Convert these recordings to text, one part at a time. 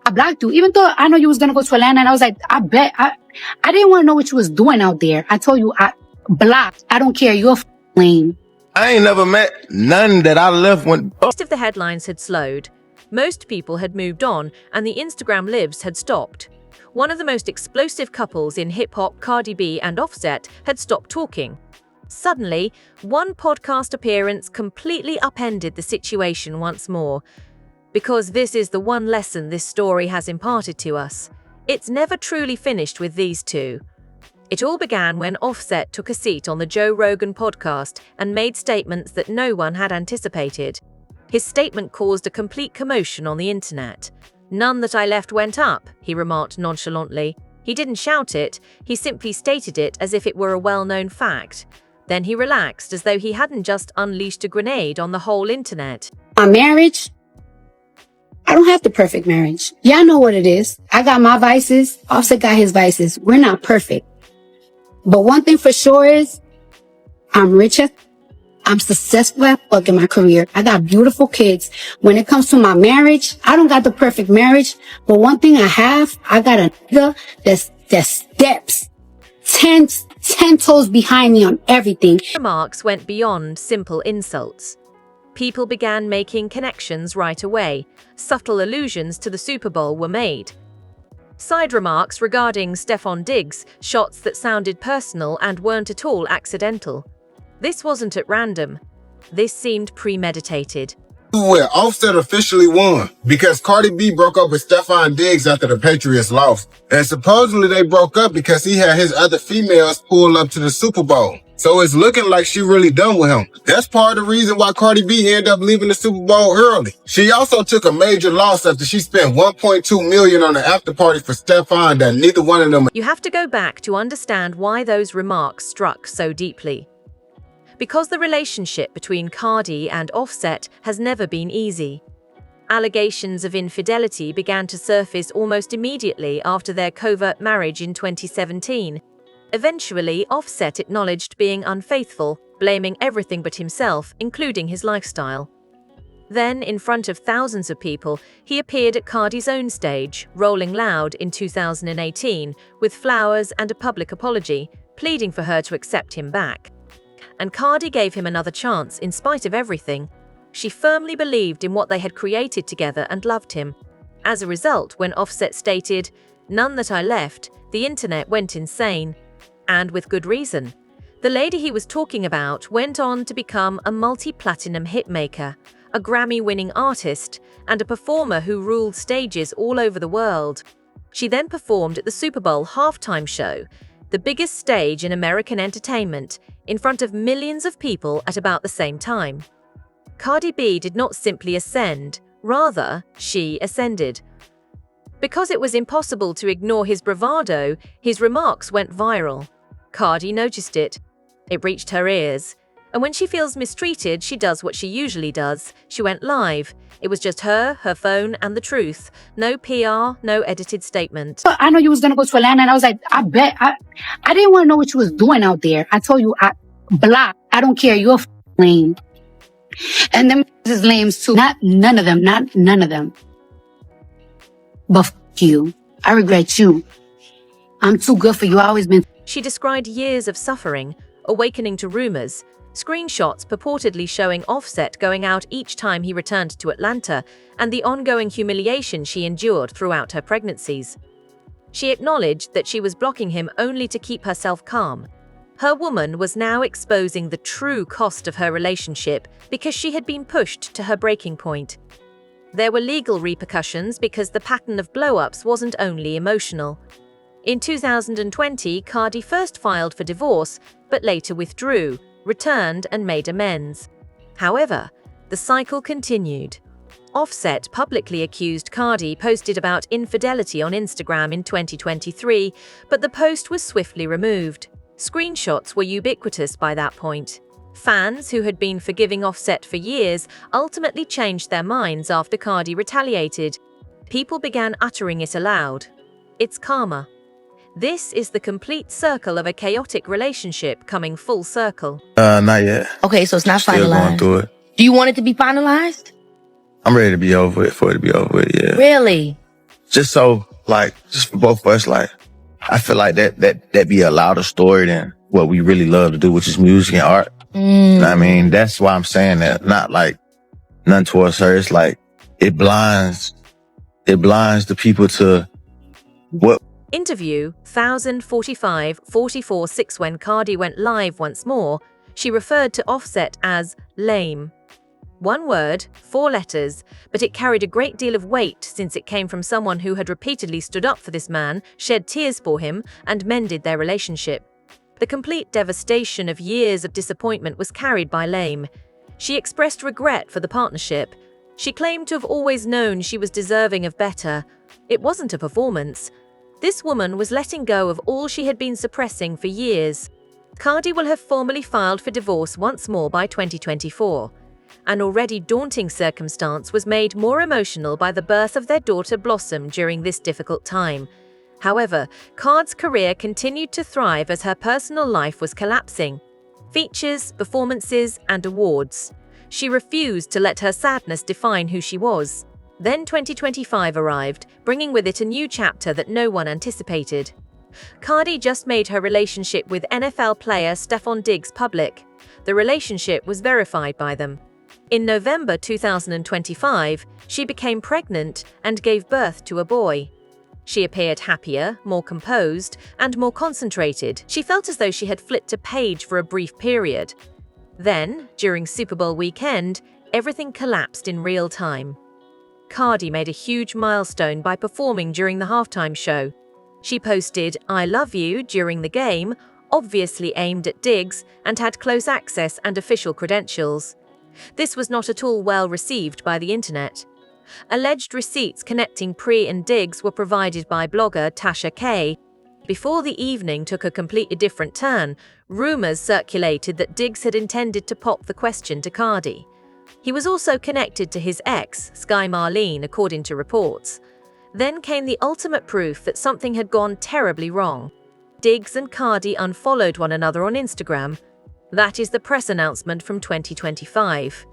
I blocked you. Even though I know you was going to go to Atlanta, and I was like, I didn't want to know what you was doing out there. I told you, I blocked. I don't care. You're lame. I ain't never met none that I left when... Most of the headlines had slowed. Most people had moved on, and the Instagram lives had stopped. One of the most explosive couples in hip-hop, Cardi B and Offset, had stopped talking. Suddenly, one podcast appearance completely upended the situation once more. Because this is the one lesson this story has imparted to us. It's never truly finished with these two. It all began when Offset took a seat on the Joe Rogan podcast and made statements that no one had anticipated. His statement caused a complete commotion on the internet. "None that I left went up," he remarked nonchalantly. He didn't shout it, he simply stated it as if it were a well-known fact. Then he relaxed as though he hadn't just unleashed a grenade on the whole internet. My marriage, I don't have the perfect marriage. Y'all know what it is. I got my vices. Offset got his vices. We're not perfect. But one thing for sure is, I'm richer. I'm successful at fuck in my career. I got beautiful kids. When it comes to my marriage, I don't got the perfect marriage. But one thing I have, I got a nigga that steps 10 toes behind me on everything. Remarks went beyond simple insults. People began making connections right away. Subtle allusions to the Super Bowl were made. Side remarks regarding Stefon Diggs, shots that sounded personal and weren't at all accidental. This wasn't at random. This seemed premeditated. Where Offset officially won because Cardi B broke up with Stefon Diggs after the Patriots lost. And supposedly they broke up because he had his other females pull up to the Super Bowl. So it's looking like she really done with him. That's part of the reason why Cardi B ended up leaving the Super Bowl early. She also took a major loss after she spent $1.2 million on the after party for Stefon that neither one of them... You have to go back to understand why those remarks struck so deeply. Because the relationship between Cardi and Offset has never been easy. Allegations of infidelity began to surface almost immediately after their covert marriage in 2017. Eventually, Offset acknowledged being unfaithful, blaming everything but himself, including his lifestyle. Then, in front of thousands of people, he appeared at Cardi's own stage, Rolling Loud, in 2018, with flowers and a public apology, pleading for her to accept him back. And Cardi gave him another chance in spite of everything. She firmly believed in what they had created together and loved him. As a result, when Offset stated, "None that I left," the internet went insane. And with good reason. The lady he was talking about went on to become a multi-platinum hitmaker, a Grammy-winning artist, and a performer who ruled stages all over the world. She then performed at the Super Bowl halftime show, the biggest stage in American entertainment, in front of millions of people at about the same time. Cardi B did not simply ascend, rather, she ascended. Because it was impossible to ignore his bravado, his remarks went viral. Cardi noticed it. It reached her ears. And when she feels mistreated, she does what she usually does. She went live. It was just her phone, and the truth. No PR, no edited statement. I know you was going to go to Atlanta, and I was like, I didn't want to know what you was doing out there. I told you, I blocked. I don't care. You're lame. And them is lame too. Not none of them. But you. I regret you. I'm too good for you. I always been. She described years of suffering, awakening to rumors, screenshots purportedly showing Offset going out each time he returned to Atlanta, and the ongoing humiliation she endured throughout her pregnancies. She acknowledged that she was blocking him only to keep herself calm. Her woman was now exposing the true cost of her relationship because she had been pushed to her breaking point. There were legal repercussions because the pattern of blow-ups wasn't only emotional. In 2020, Cardi first filed for divorce, but later withdrew, returned and made amends. However, the cycle continued. Offset publicly accused Cardi posted about infidelity on Instagram in 2023, but the post was swiftly removed. Screenshots were ubiquitous by that point. Fans who had been forgiving Offset for years ultimately changed their minds after Cardi retaliated. People began uttering it aloud. It's karma. This is the complete circle of a chaotic relationship coming full circle. Not yet. Okay, so it's not Still finalized. going through it. Do you want it to be finalized? I'm ready to be over it, for it to be over with, yeah. Really? just so, like, just for both of us, like, I feel like that be a louder story than what we really love to do, which is music and art. You know what I mean? That's why I'm saying that. Not like none towards her. It's like it blinds the people to what. Interview 1045-44-6. When Cardi went live once more, she referred to Offset as lame. One word, 4 letters, but it carried a great deal of weight since it came from someone who had repeatedly stood up for this man, shed tears for him, and mended their relationship. The complete devastation of years of disappointment was carried by Lame. She expressed regret for the partnership. She claimed to have always known she was deserving of better. It wasn't a performance. This woman was letting go of all she had been suppressing for years. Cardi will have formally filed for divorce once more by 2024. An already daunting circumstance was made more emotional by the birth of their daughter Blossom during this difficult time. However, Cardi's career continued to thrive as her personal life was collapsing. Features, performances, and awards. She refused to let her sadness define who she was. Then 2025 arrived, bringing with it a new chapter that no one anticipated. Cardi just made her relationship with NFL player Stefon Diggs public. The relationship was verified by them. In November 2025, she became pregnant and gave birth to a boy. She appeared happier, more composed, and more concentrated. She felt as though she had flipped a page for a brief period. Then, during Super Bowl weekend, everything collapsed in real time. Cardi made a huge milestone by performing during the halftime show. She posted "I love you" during the game, obviously aimed at Diggs, and had close access and official credentials. This was not at all well received by the internet. Alleged receipts connecting Pre and Diggs were provided by blogger Tasha K. Before the evening took a completely different turn, rumors circulated that Diggs had intended to pop the question to Cardi. He was also connected to his ex, Sky Marlene, according to reports. Then came the ultimate proof that something had gone terribly wrong. Diggs and Cardi unfollowed one another on Instagram. That is the press announcement from 2025.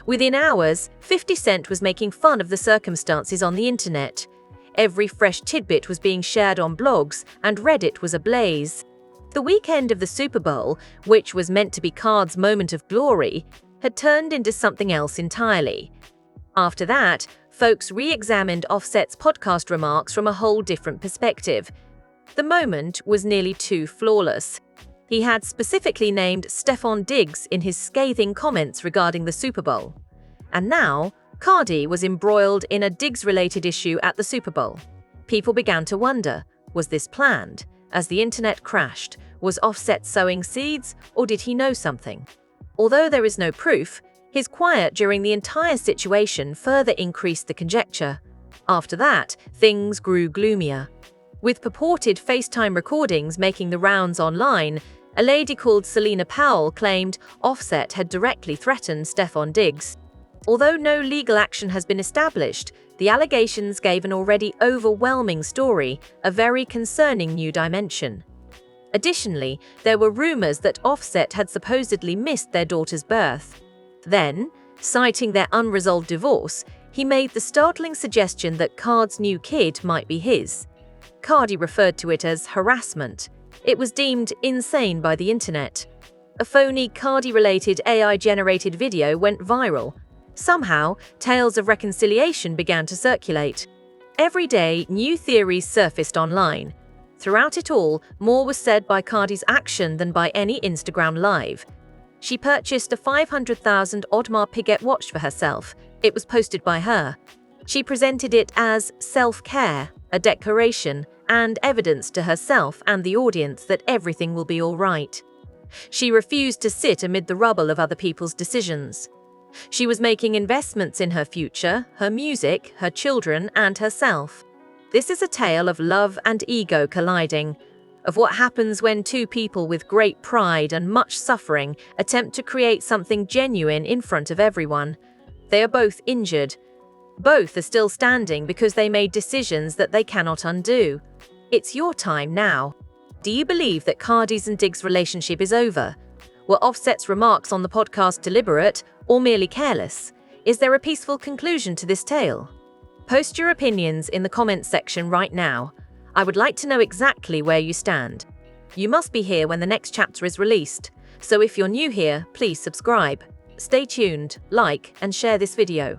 Within hours, 50 Cent was making fun of the circumstances on the internet. Every fresh tidbit was being shared on blogs, and Reddit was ablaze. The weekend of the Super Bowl, which was meant to be Cardi's moment of glory, had turned into something else entirely. After that, folks re-examined Offset's podcast remarks from a whole different perspective. The moment was nearly too flawless. He had specifically named Stefon Diggs in his scathing comments regarding the Super Bowl. And now, Cardi was embroiled in a Diggs-related issue at the Super Bowl. People began to wonder, was this planned? As the internet crashed, was Offset sowing seeds, or did he know something? Although there is no proof, his quiet during the entire situation further increased the conjecture. After that, things grew gloomier. With purported FaceTime recordings making the rounds online, a lady called Selena Powell claimed Offset had directly threatened Stefon Diggs. Although no legal action has been established, the allegations gave an already overwhelming story a very concerning new dimension. Additionally, there were rumors that Offset had supposedly missed their daughter's birth. Then, citing their unresolved divorce, he made the startling suggestion that Cardi's new kid might be his. Cardi referred to it as harassment. It was deemed insane by the internet. A phony Cardi-related AI-generated video went viral. Somehow, tales of reconciliation began to circulate. Every day, new theories surfaced online. Throughout it all, more was said by Cardi's action than by any Instagram live. She purchased a $500,000 Audemars Piguet watch for herself. It was posted by her. She presented it as self-care, a declaration, and evidence to herself and the audience that everything will be all right. She refused to sit amid the rubble of other people's decisions. She was making investments in her future, her music, her children, and herself. This is a tale of love and ego colliding, of what happens when two people with great pride and much suffering attempt to create something genuine in front of everyone. They are both injured. Both are still standing because they made decisions that they cannot undo. It's your time now. Do you believe that Cardi's and Diggs' relationship is over? Were Offset's remarks on the podcast deliberate or merely careless? Is there a peaceful conclusion to this tale? Post your opinions in the comments section right now. I would like to know exactly where you stand. You must be here when the next chapter is released, so if you're new here, please subscribe. Stay tuned, like, and share this video.